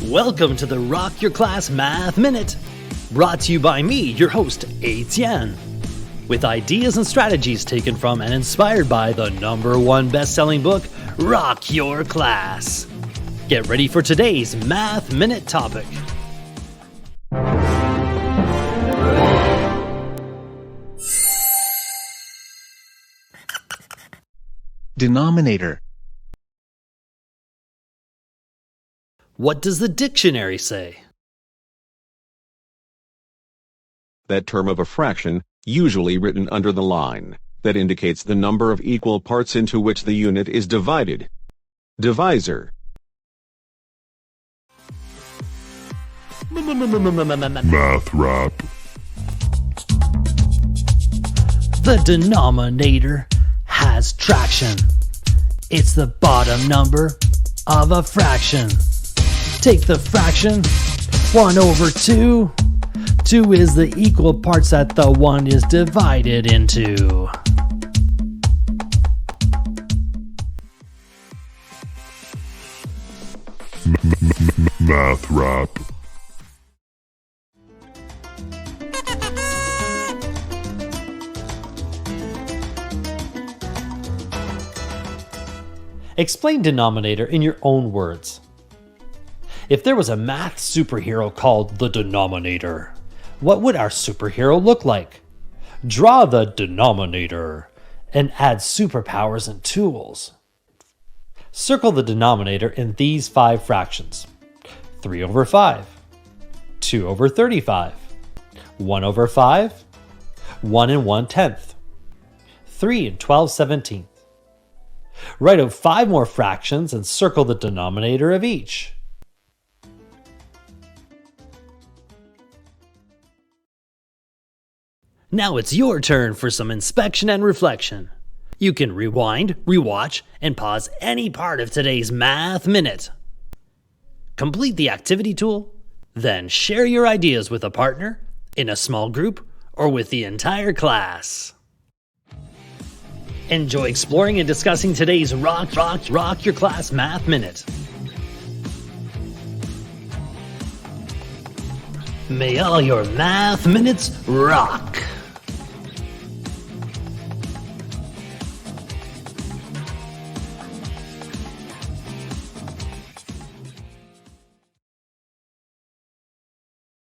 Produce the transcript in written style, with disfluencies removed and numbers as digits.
Welcome to the Rock Your Class Math Minute, brought to you by me, your host, Etienne, with ideas and strategies taken from and inspired by the #1 best-selling book, Rock Your Class. Get ready for today's Math Minute topic. Denominator. What does the dictionary say? That term of a fraction, usually written under the line, that indicates the number of equal parts into which the unit is divided. Divisor. Math rap. The denominator has traction. It's the bottom number of a fraction. Take the fraction, 1/2. 2 is the equal parts that the 1 is divided into. Math rap. Explain denominator in your own words. If there was a math superhero called the Denominator, what would our superhero look like? Draw the denominator and add superpowers and tools. Circle the denominator in these 5 fractions: 3/5, 2/35, 1/5, 1 1/10, 3 12/17. Write out 5 more fractions and circle the denominator of each. Now it's your turn for some inspection and reflection. You can rewind, rewatch, and pause any part of today's Math Minute. Complete the activity tool, then share your ideas with a partner, in a small group, or with the entire class. Enjoy exploring and discussing today's Rock Your Class Math Minute. May all your math minutes rock!